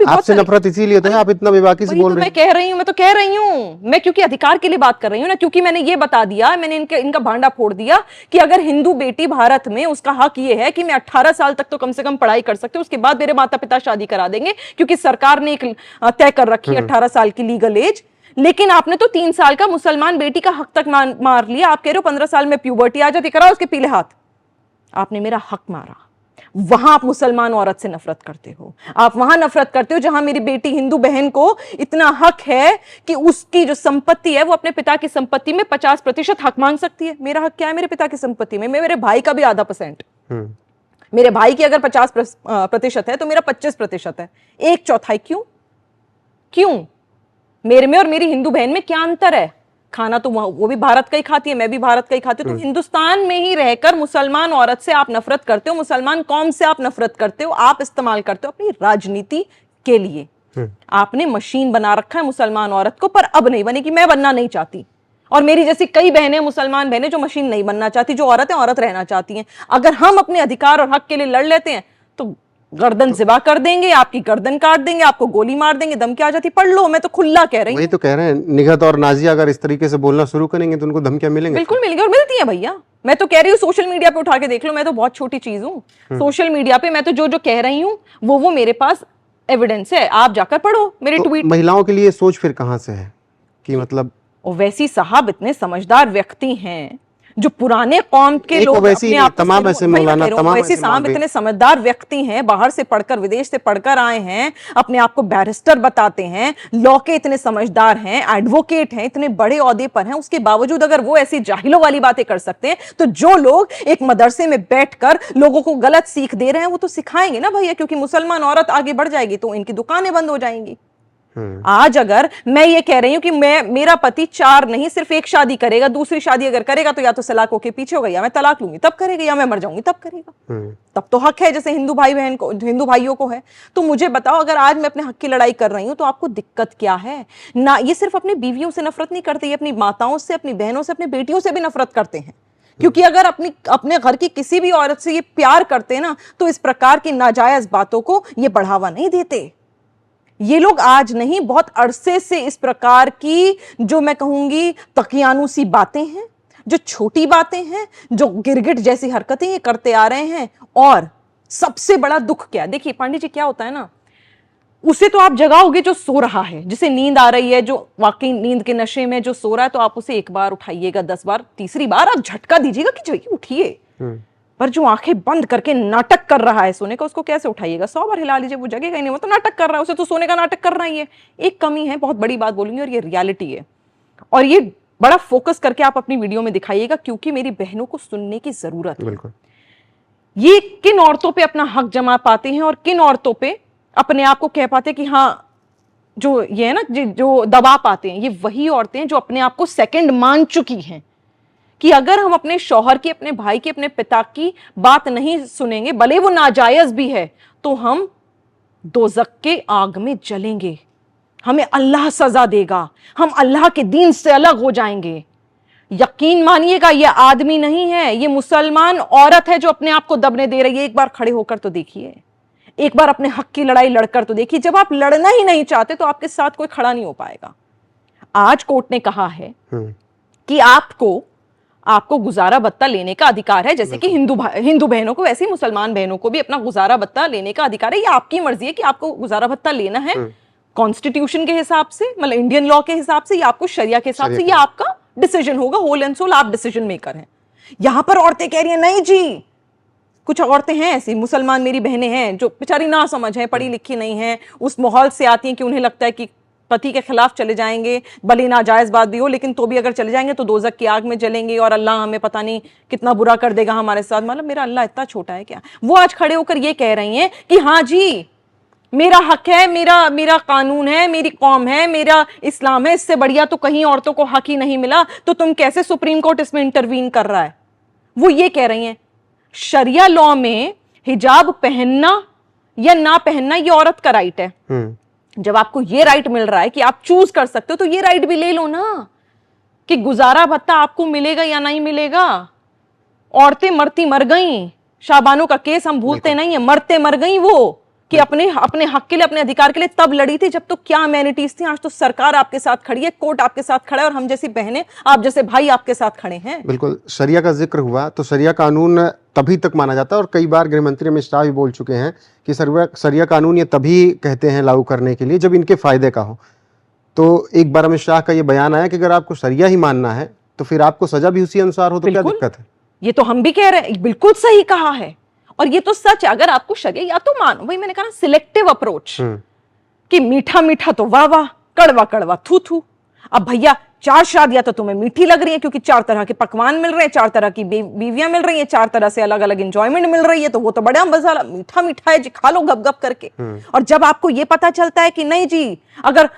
भी बहुत आपसे नफरत इसीलिए तो है, आप इतना बेबाकी से बोल रहे हैं। मैं तो कह रही हूँ, मैं क्योंकि अधिकार के लिए बात कर रही हूँ ना, क्योंकि मैंने ये बता दिया, मैंने इनका भांडा फोड़ दिया कि अगर हिंदू बेटी भारत में, उसका हक ये है कि मैं 18 साल तक तो कम से कम पढ़ाई कर सकती हूँ, उसके बाद मेरे माता पिता शादी करा देंगे, क्योंकि सरकार ने एक तय कर रखी है 18 साल की लीगल एज। लेकिन आपने तो 3 साल का मुसलमान बेटी का हक तक मार लिया। आप कह रहे हो 15 साल में प्यूबर्टी आ जाती, कराओ उसके पीले हाथ। आपने मेरा हक मारा। वहां आप मुसलमान औरत से नफरत करते हो, आप वहां नफरत करते हो जहां मेरी बेटी हिंदू बहन को इतना हक है कि उसकी जो संपत्ति है वो अपने पिता की संपत्ति में 50% हक मांग सकती है। मेरा हक क्या है मेरे पिता की संपत्ति में? मेरे भाई का भी आधा %। मेरे भाई की अगर 50% है तो मेरा 25% है, 1/4। क्यों? क्यों? मेरे में और मेरी हिंदू बहन में क्या अंतर है? खाना तो वो भी भारत का ही खाती है, मैं भी भारत का ही खाती हूँ। तो हिंदुस्तान में ही रहकर मुसलमान औरत से आप नफरत करते हो, मुसलमान कौम से आप नफरत करते हो, आप इस्तेमाल करते हो अपनी राजनीति के लिए। आपने मशीन बना रखा है मुसलमान औरत को, पर अब नहीं बनेगी। मैं बनना नहीं चाहती, और मेरी जैसी कई बहनें, मुसलमान बहनें, जो मशीन नहीं बनना चाहती, जो औरतें औरत रहना चाहती हैं। अगर हम अपने अधिकार और हक के लिए लड़ लेते हैं तो गर्दन ज़िबा कर देंगे, आपकी गर्दन काट देंगे, आपको गोली मार देंगे। धमकी आ जाती, पढ़ लो, मैं तो खुल्ला कह रही हूँ। वही तो कह रहे हैं, निगहत और नाजिया अगर इस तरीके से बोलना शुरू करेंगे तो उनको धमकियां मिलेंगे। बिल्कुल मिलेंगी, और मिलती है भैया। मैं तो कह रही हूँ, सोशल मीडिया पे उठा के देख लो, मैं तो बहुत छोटी चीज हूँ। सोशल मीडिया पे मैं तो जो कह रही हूँ वो मेरे पास एविडेंस है, आप जाकर पढ़ो मेरे तो ट्वीट। महिलाओं के लिए सोच फिर कहां से है कि मतलब, और वैसी साहब इतने समझदार व्यक्ति हैं, जो पुराने कौम के लोग अपने आप को, तमाम ऐसे मौलाना, तमाम वैसे साहब इतने समझदार व्यक्ति हैं, बाहर से पढ़कर, विदेश से पढ़कर आए हैं, अपने आप को बैरिस्टर बताते हैं, लॉ के इतने समझदार हैं, एडवोकेट हैं, इतने बड़े ओहदे पर हैं, उसके बावजूद अगर वो ऐसी जाहिलों वाली बातें कर सकते हैं, तो जो लोग एक मदरसे में बैठकर लोगों को गलत सीख दे रहे हैं वो तो सिखाएंगे ना भैया। क्योंकि मुसलमान औरत आगे बढ़ जाएगी तो इनकी दुकानें बंद हो जाएंगी। आज अगर मैं ये कह रही हूं कि मेरा पति 4 नहीं सिर्फ 1 शादी करेगा, दूसरी शादी अगर करेगा तो या तो सलाक होके पीछे होगा, या मैं तलाक लूंगी तब करेगा, या मैं मर जाऊंगी तब करेगा। तब तो हक है, जैसे हिंदू भाई बहन को, हिंदू भाइयों को है। तो मुझे बताओ, अगर आज मैं अपने हक की लड़ाई कर रही हूं तो आपको दिक्कत क्या है? ना ये सिर्फ अपनी बीवियों से नफरत नहीं करते, ये अपनी माताओं से, अपनी बहनों से, अपनी बेटियों से भी नफरत करते हैं। क्योंकि अगर अपने घर की किसी भी औरत से ये प्यार करते हैं ना, तो इस प्रकार की नाजायज बातों को ये बढ़ावा नहीं देते। ये लोग आज नहीं, बहुत अरसे से इस प्रकार की, जो मैं कहूंगी तकियानुसी बातें हैं, जो छोटी बातें हैं, जो गिरगिट जैसी हरकतें ये करते आ रहे हैं। और सबसे बड़ा दुख क्या, देखिए पांडे जी, क्या होता है ना, उसे तो आप जगाओगे जो सो रहा है, जिसे नींद आ रही है, जो वाकई नींद के नशे में जो सो रहा है, तो आप उसे 1 बार उठाइएगा, 10 बार, तीसरी बार आप झटका दीजिएगा कि जाइए उठिए। पर जो आंखें बंद करके नाटक कर रहा है सोने का, उसको कैसे उठाइएगा? 100 बार हिला लीजिए, वो जगेगा ही नहीं। वो तो नाटक कर रहा है, उसे तो सोने का नाटक करना ही है। एक कमी है, बहुत बड़ी बात बोलूंगी, और ये रियलिटी है, और ये बड़ा फोकस करके आप अपनी वीडियो में दिखाइएगा, क्योंकि मेरी बहनों को सुनने की जरूरत है। ये किन औरतों पे अपना हक जमा पाते हैं और किन औरतों पे अपने आप को कह पाते कि हाँ, जो ये है ना, जो दबा पाते हैं, ये वही औरतें जो अपने आप को सेकंड मान चुकी हैं कि अगर हम अपने शौहर की, अपने भाई की, अपने पिता की बात नहीं सुनेंगे, भले वो नाजायज भी है, तो हम दोज़ख के आग में जलेंगे, हमें अल्लाह सजा देगा, हम अल्लाह के दीन से अलग हो जाएंगे। यकीन मानिएगा, ये आदमी नहीं है, ये मुसलमान औरत है जो अपने आप को दबने दे रही है। एक बार खड़े होकर तो देखिए, एक बार अपने हक की लड़ाई लड़कर तो देखिए। जब आप लड़ना ही नहीं चाहते तो आपके साथ कोई खड़ा नहीं हो पाएगा। आज कोर्ट ने कहा है कि आपको गुजारा भत्ता लेने का अधिकार है, जैसे कि हिंदू बहनों को, वैसे ही मुसलमान बहनों को भी अपना गुजारा भत्ता लेने का अधिकार है। ये आपकी मर्जी है कि आपको गुजारा भत्ता लेना है कॉन्स्टिट्यूशन के हिसाब से, मतलब इंडियन लॉ के हिसाब से, या आपको शरिया के हिसाब से। ये आपका डिसीजन होगा, होल एंड सोल आप डिसीजन मेकर हैं। यहां पर औरतें कह रही हैं नहीं जी, कुछ औरतें हैं ऐसी, मुसलमान मेरी बहनें हैं जो बेचारी ना समझ है, पढ़ी लिखी नहीं है, उस माहौल से आती हैं कि उन्हें लगता है कि पति के खिलाफ चले जाएंगे, भले नाजायज बात भी हो, लेकिन तो भी अगर चले जाएंगे तो दोज़ख की आग में जलेंगे और अल्लाह हमें पता नहीं कितना बुरा कर देगा हमारे साथ। मतलब मेरा अल्लाह इतना छोटा है क्या? वो आज खड़े होकर ये कह रही हैं कि हाँ जी, मेरा हक है, मेरा कानून है, मेरी कौम है, मेरा इस्लाम है, इससे बढ़िया तो कहीं औरतों को हक ही नहीं मिला, तो तुम कैसे सुप्रीम कोर्ट इसमें इंटरवीन कर रहा है? वो ये कह रही हैं शरिया लॉ में हिजाब पहनना या ना पहनना ये औरत का राइट है। जब आपको ये राइट मिल रहा है कि आप चूज कर सकते हो, तो ये राइट भी ले लो ना कि गुजारा भत्ता आपको मिलेगा या नहीं मिलेगा। औरतें मरती मर गई, शाबानो का केस हम भूलते नहीं है, मरते मर गई वो, कि अपने अपने हक के लिए, अपने अधिकार के लिए तब लड़ी थी जब तो क्या अमेनिटीज थी। आज तो सरकार आपके साथ खड़ी है, कोर्ट आपके साथ खड़ा है और हम जैसी बहनें, आप जैसे भाई आपके साथ खड़े हैं। बिल्कुल, शरिया का जिक्र हुआ तो शरिया कानून तभी तक माना जाता है, और कई बार गृह मंत्री अमित शाह भी बोल चुके हैं कि शरिया कानून ये तभी कहते हैं लागू करने के लिए जब इनके फायदे का हो। तो एक बार अमित शाह का ये बयान आया कि अगर आपको शरिया ही मानना है तो फिर आपको सजा भी उसी अनुसार हो, तो क्या दिक्कत है? ये तो हम भी कह रहे हैं, बिल्कुल सही कहा है और ये तो सच है। अगर आपको शरिया, या तो मानो, वही मैंने कहा ना, सिलेक्टिव अप्रोच, कि मीठा मीठा तो वाह वाह, कड़वा कड़वा थू थू। अब भैया 4 शादियां तो तुम्हें मीठी लग रही है क्योंकि 4 तरह के पकवान मिल रहे हैं, 4 तरह की बीवियां मिल रही हैं, 4 तरह से अलग अलग एंजॉयमेंट मिल रही है, तो वो तो बड़ा मजा, मीठा मीठा है जी, खा लो गप गप करके। और जब आपको ये पता चलता है कि नहीं जी, अगर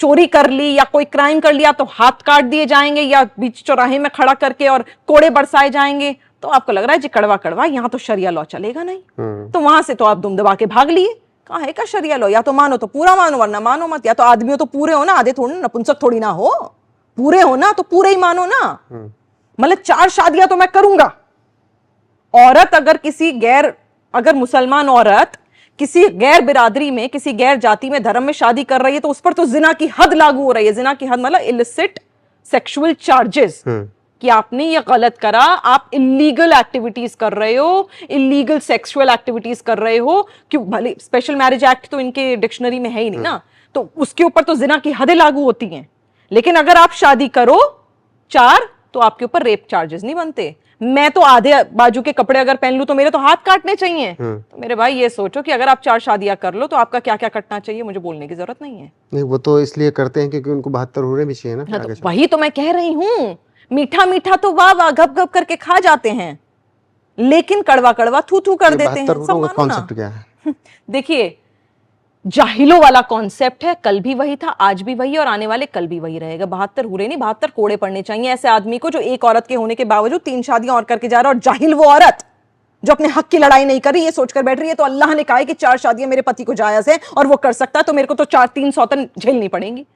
चोरी कर ली या कोई क्राइम कर लिया तो हाथ काट दिए जाएंगे या बीच चौराहे में खड़ा करके और कोड़े बरसाए जाएंगे, तो आपको लग रहा है जी कड़वा कड़वा, यहां तो शरिया लॉ चलेगा नहीं। तो वहां से तो आप दुम दबा के भाग लिए। कहाँ है का शरिया लॉ? या तो मानो तो पूरा मानो, वरना मानो मत। या तो आदमियों तो पूरे हो ना, आधे थोड़ी, नपुंसक थोड़ी ना हो, पूरे हो ना तो पूरे ही मानो ना। मतलब 4 शादियां तो मैं करूंगा। औरत अगर मुसलमान औरत किसी गैर बिरादरी में, किसी गैर जाति में, धर्म में शादी कर रही है तो उस पर तो जिना की हद लागू हो रही है। जिना की हद मतलब इलिसिट सेक्सुअल चार्जेस, कि आपने ये गलत करा, आप इलीगल एक्टिविटीज कर रहे हो, इलीगल सेक्सुअल एक्टिविटीज कर रहे हो। क्यों? भले स्पेशल मैरिज एक्ट तो इनके डिक्शनरी में है ही नहीं ना, तो उसके ऊपर तो जिना की हदें लागू होती हैं। लेकिन अगर आप शादी करो 4, तो आपके ऊपर रेप चार्जेस नहीं बनते। मैं तो आधे बाजू के कपड़े अगर पहन लूं तो मेरे तो हाथ काटने चाहिए। तो मेरे भाई ये सोचो कि अगर आप 4 शादियां कर लो तो आपका क्या क्या कटना चाहिए, मुझे बोलने की जरूरत नहीं है। नहीं, वो तो इसलिए करते हैं क्योंकि उनको 72 हुर्रे भी चाहिए ना। हाँ, तो वही तो मैं कह रही हूं, मीठा मीठा तो वाह वाह गप गप करके खा जाते हैं, लेकिन कड़वा कड़वा थू थू कर देते हैं। सब मानो ना। कॉन्सेप्ट क्या है? देखिए, जाहिलों वाला कॉन्सेप्ट है, कल भी वही था, आज भी वही है और आने वाले कल भी वही रहेगा। 72 हुर्रे नहीं, 72 कोड़े पड़ने चाहिए ऐसे आदमी को जो एक औरत के होने के बावजूद 3 शादियां और करके जा रहा है। और जाहिल वो औरत जो अपने हक की लड़ाई नहीं कर रही, ये सोचकर बैठ रही है तो अल्लाह ने कहा है कि 4 शादियां मेरे पति को जायज है और वो कर सकता है, तो मेरे को तो 4-3 सौतन झेलनी पड़ेंगी।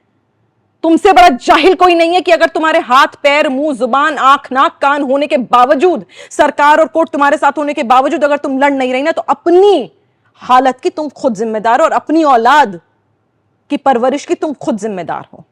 तुमसे बड़ा जाहिल कोई नहीं है कि अगर तुम्हारे हाथ पैर मुंह जुबान आंख नाक कान होने के बावजूद, सरकार और कोर्ट तुम्हारे साथ होने के बावजूद अगर तुम लड़ नहीं रही ना, तो अपनी हालत की तुम खुद जिम्मेदार हो और अपनी औलाद की परवरिश की तुम खुद जिम्मेदार हो।